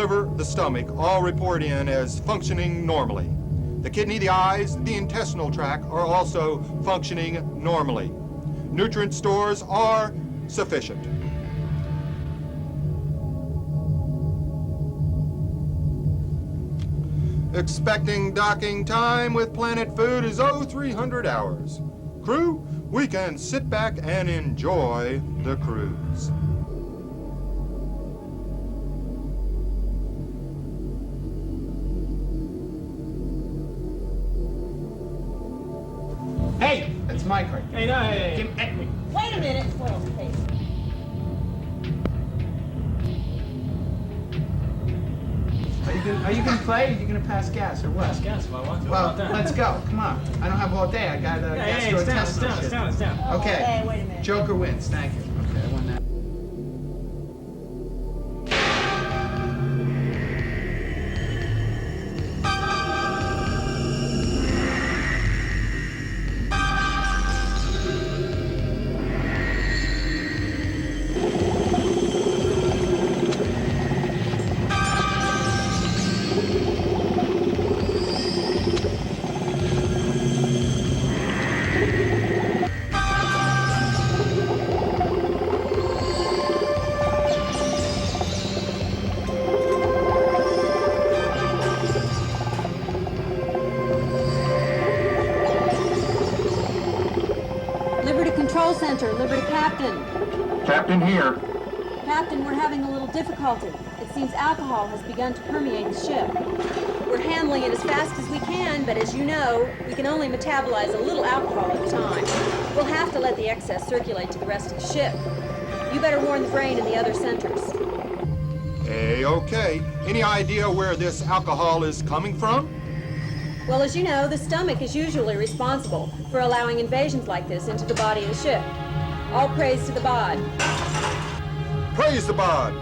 liver, the stomach all report in as functioning normally. The kidney, the eyes, the intestinal tract are also functioning normally. Nutrient stores are sufficient. Expecting docking time with Planet Food is 0300 hours. Crew, we can sit back and enjoy the cruise. Hey, it's my card. Hey, no, hey. Wait a minute. Well, okay. Are you gonna play? Or are you gonna pass gas or what? Pass gas if I want to. Well, let's go. Come on. I don't have all day. I got gastrointestinal shit. It's down. Okay. Hey, wait a minute. Joker wins. Thank you. Okay, I won that. Control Center, Liberty Captain. Captain here. Captain, we're having a little difficulty. It seems alcohol has begun to permeate the ship. We're handling it as fast as we can, but as you know, we can only metabolize a little alcohol at a time. We'll have to let the excess circulate to the rest of the ship. You better warn the brain and the other centers. Okay. Any idea where this alcohol is coming from? Well, as you know, the stomach is usually responsible for allowing invasions like this into the body of the ship. All praise to the Baud. Praise the Baud.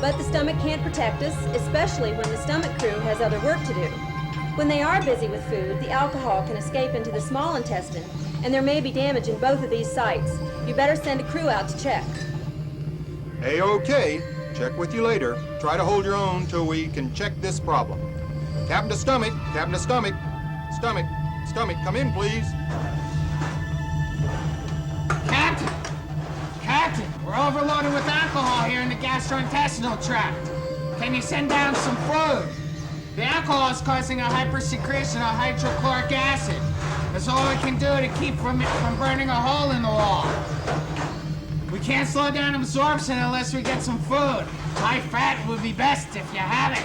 But the stomach can't protect us, especially when the stomach crew has other work to do. When they are busy with food, the alcohol can escape into the small intestine, and there may be damage in both of these sites. You better send a crew out to check. Okay. Check with you later. Try to hold your own till we can check this problem. Captain to stomach, Captain to stomach. Stomach, come in, please. Captain, we're overloaded with alcohol here in the gastrointestinal tract. Can you send down some food? The alcohol is causing a hypersecretion of hydrochloric acid. That's all we can do to keep from burning a hole in the wall. We can't slow down absorption unless we get some food. High fat would be best if you have it.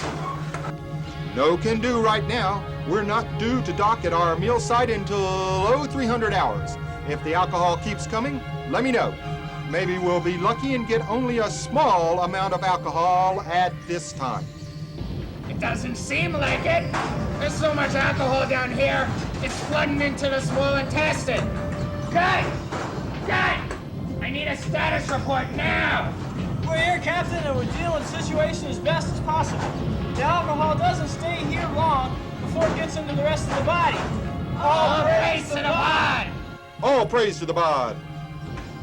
No can do right now. We're not due to dock at our meal site until 0300 hours. If the alcohol keeps coming, let me know. Maybe we'll be lucky and get only a small amount of alcohol at this time. It doesn't seem like it. There's so much alcohol down here, it's flooding into the small intestine. Guy! I need a status report now! We're here, Captain, and we're dealing with the situation as best as possible. The alcohol doesn't stay here long before it gets into the rest of the body. All praise to the Baud! All praise to the Baud.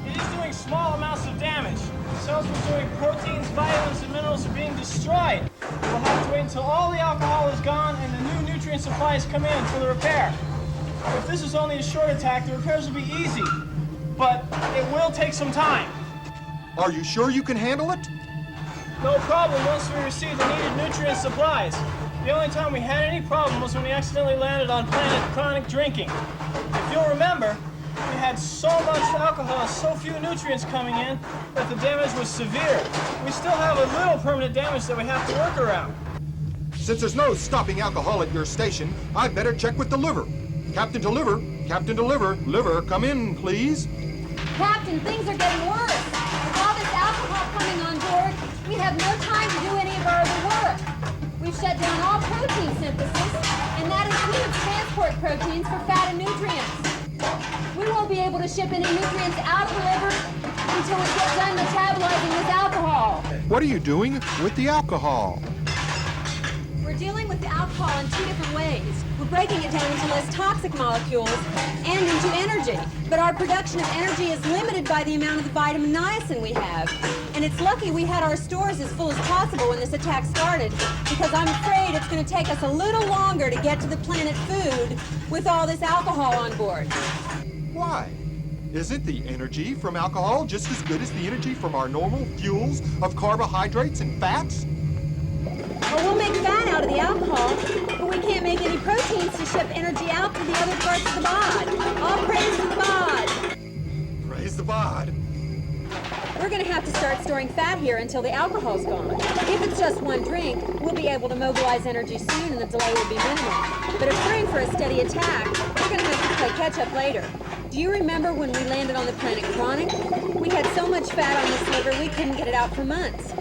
It is doing small amounts of damage. Cells are doing proteins, vitamins, and minerals are being destroyed. We'll have to wait until all the alcohol is gone and the new nutrient supplies come in for the repair. If this is only a short attack, the repairs will be easy, but it will take some time. Are you sure you can handle it? No problem once we receive the needed nutrient supplies. The only time we had any problem was when we accidentally landed on planet chronic drinking. If you'll remember, we had so much alcohol and so few nutrients coming in that the damage was severe. We still have a little permanent damage that we have to work around. Since there's no stopping alcohol at your station, I'd better check with the liver. Captain to liver, liver, come in, please. Captain, things are getting worse. With all this alcohol coming on board, we have no time to do any of our other work. We've shut down all protein synthesis, and that includes transport proteins for fat and nutrients. We won't be able to ship any nutrients out of the liver until we get done metabolizing this alcohol. What are you doing with the alcohol? We're We're dealing with the alcohol in two different ways. We're breaking it down into less toxic molecules and into energy. But our production of energy is limited by the amount of the vitamin niacin we have. And it's lucky we had our stores as full as possible when this attack started, because I'm afraid it's going to take us a little longer to get to the planet food with all this alcohol on board. Why? Isn't the energy from alcohol just as good as the energy from our normal fuels of carbohydrates and fats? Well, we'll make fat out of the alcohol, but we can't make any proteins to ship energy out to the other parts of the bod. All praise to the bod. Praise the bod. We're going to have to start storing fat here until the alcohol's gone. If it's just one drink, we'll be able to mobilize energy soon and the delay will be minimal. But if we're in for a steady attack, we're going to have to play catch-up later. Do you remember when we landed on the planet Chronic? We had so much fat on this liver we couldn't get it out for months.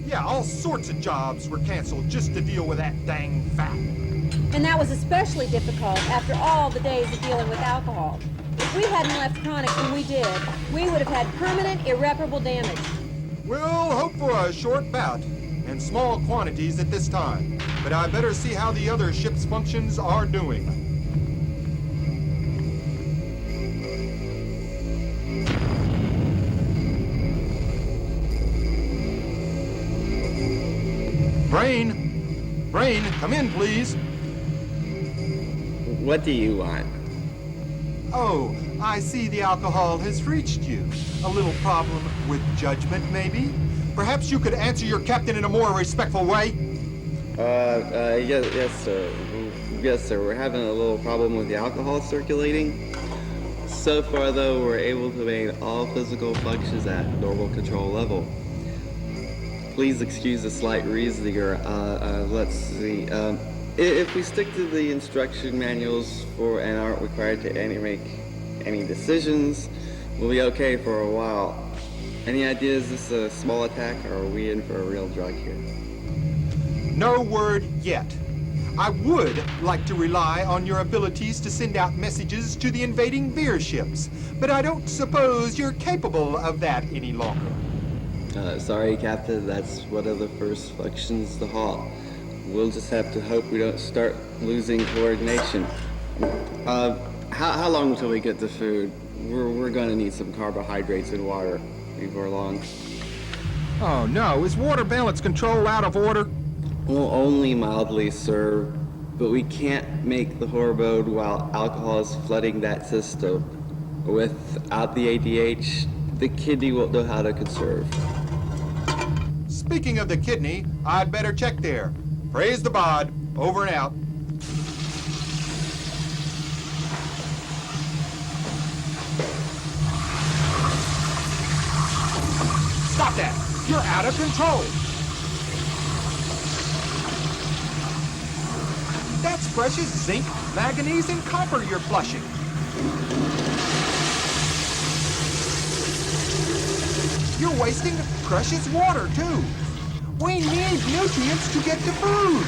Yeah, all sorts of jobs were canceled just to deal with that dang fat. And that was especially difficult after all the days of dealing with alcohol. If we hadn't left Chronic when we did, we would have had permanent, irreparable damage. We'll hope for a short bout and small quantities at this time. But I better see how the other ship's functions are doing. Brain, come in, please. What do you want? Oh, I see the alcohol has reached you. A little problem with judgment, maybe? Perhaps you could answer your captain in a more respectful way? Yes, sir. Yes, sir. We're having a little problem with the alcohol circulating. So far, though, we're able to maintain all physical functions at normal control level. Please excuse the slight reasoning. Let's see. If we stick to the instruction manuals and aren't required to make any decisions, we'll be okay for a while. Any ideas this is a small attack, or are we in for a real drug here? No word yet. I would like to rely on your abilities to send out messages to the invading beer ships, but I don't suppose you're capable of that any longer. Sorry, Captain, that's one of the first functions to halt. We'll just have to hope we don't start losing coordination. How long until we get to food? We're gonna need some carbohydrates and water before long. Oh no, is water balance control out of order? Well, only mildly, sir. But we can't make the Horbode while alcohol is flooding that system. Without the ADH, the kidney won't know how to conserve. Speaking of the kidney, I'd better check there. Praise the bod. Over and out. Stop that! You're out of control! That's precious zinc, manganese, and copper you're flushing. You're wasting precious water, too. We need nutrients to get to food.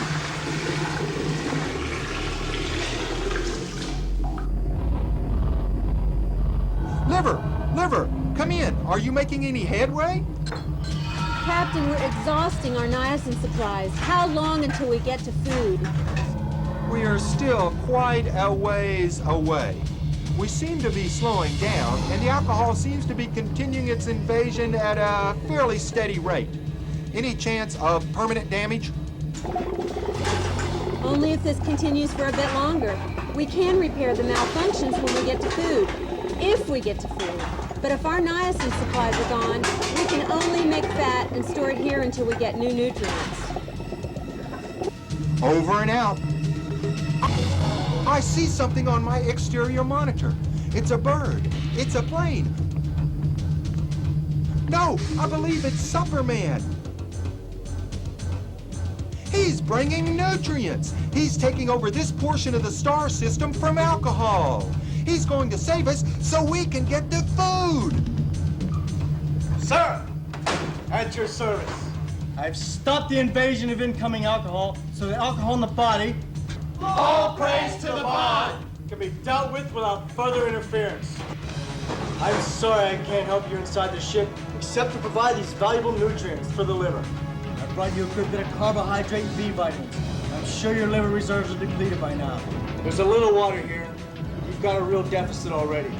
Liver, come in. Are you making any headway? Captain, we're exhausting our niacin supplies. How long until we get to food? We are still quite a ways away. We seem to be slowing down, and the alcohol seems to be continuing its invasion at a fairly steady rate. Any chance of permanent damage? Only if this continues for a bit longer. We can repair the malfunctions when we get to food. If we get to food. But if our niacin supplies are gone, we can only make fat and store it here until we get new nutrients. Over and out. I see something on my exterior monitor. It's a bird. It's a plane. No, I believe it's Superman. He's bringing nutrients. He's taking over this portion of the star system from alcohol. He's going to save us so we can get the food. Sir, at your service. I've stopped the invasion of incoming alcohol, so the alcohol in the body, all praise to the bod, can be dealt with without further interference. I'm sorry I can't help you inside the ship, except to provide these valuable nutrients for the liver. I brought you a good bit of carbohydrate and B vitamins. I'm sure your liver reserves are depleted by now. There's a little water here. You've got a real deficit already.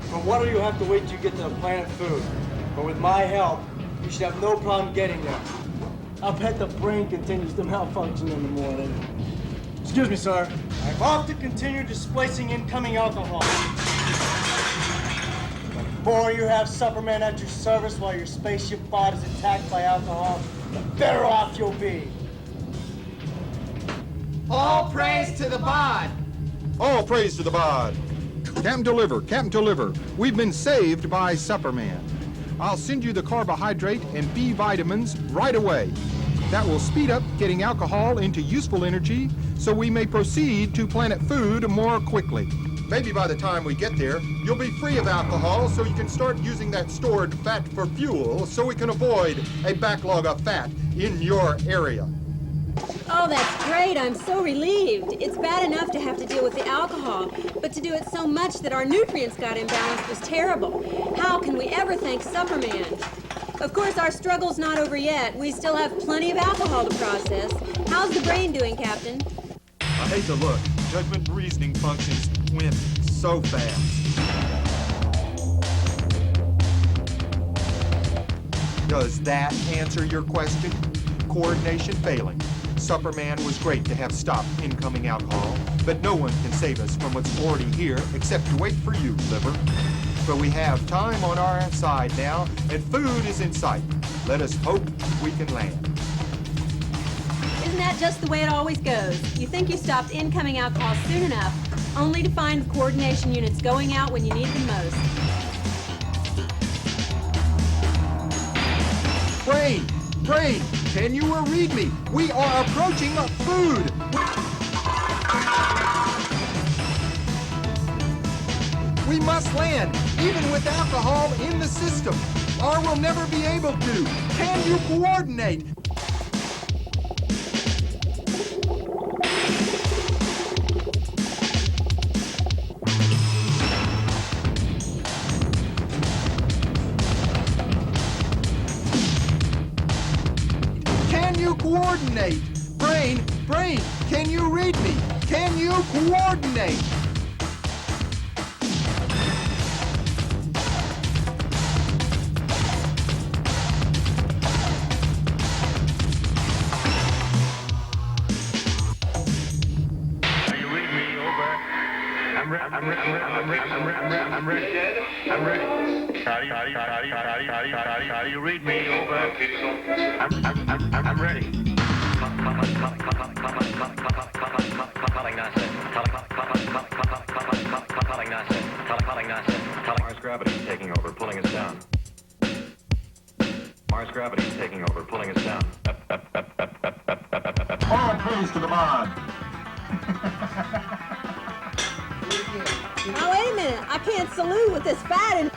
For water, you have to wait till you get to the planet food. But with my help, you should have no problem getting there. I'll bet the brain continues to malfunction in the morning. Excuse me, sir. I'm off to continue displacing incoming alcohol. The more you have Superman at your service while your spaceship Baud is attacked by alcohol, the better off you'll be. All praise to the Baud. All praise to the Baud. Captain Deliver, Captain Deliver. We've been saved by Superman. I'll send you the carbohydrate and B vitamins right away. That will speed up getting alcohol into useful energy so we may proceed to planet food more quickly. Maybe by the time we get there, you'll be free of alcohol so you can start using that stored fat for fuel so we can avoid a backlog of fat in your area. Oh, that's great. I'm so relieved. It's bad enough to have to deal with the alcohol, but to do it so much that our nutrients got imbalanced was terrible. How can we ever thank Superman? Of course, our struggle's not over yet. We still have plenty of alcohol to process. How's the brain doing, Captain? I hate to look. Judgment and reasoning functions went so fast. Does that answer your question? Coordination failing. Superman was great to have stopped incoming alcohol, but no one can save us from what's already here except to wait for you, Liver. But we have time on our side now, and food is in sight. Let us hope we can land. Isn't that just the way it always goes? You think you stopped incoming alcohol soon enough, only to find the coordination units going out when you need them most. Brain! Brain! Can you read me? We are approaching food! We must land, even with alcohol in the system, or we'll never be able to. Can you coordinate? Can you coordinate? Brain, brain, can you read me? Can you coordinate? I'm ready. How do you read me? Over. I'm ready. Mars gravity taking over, pulling us down. Mars gravity taking over, pulling us down. All praise to the Baud. Now, wait a minute. I can't salute with this fat and...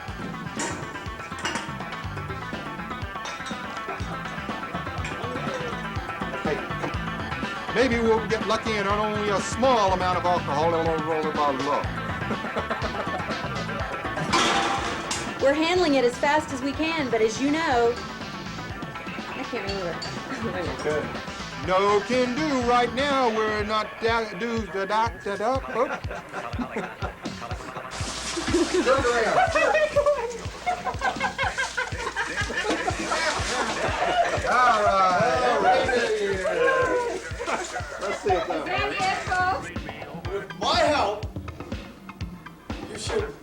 Maybe we'll get lucky and on only a small amount of alcohol and we'll roll the bottle up. We're handling it as fast as we can, but as you know... I can't remember. No can do right now. We're not do the doc. Turn around. All right. Let's see it now. With my help, you should.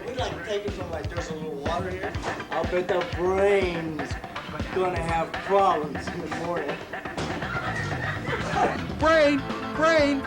We'd like to take it from like there's a little water here. I'll bet the brain's gonna have problems in the morning. Brain, brain,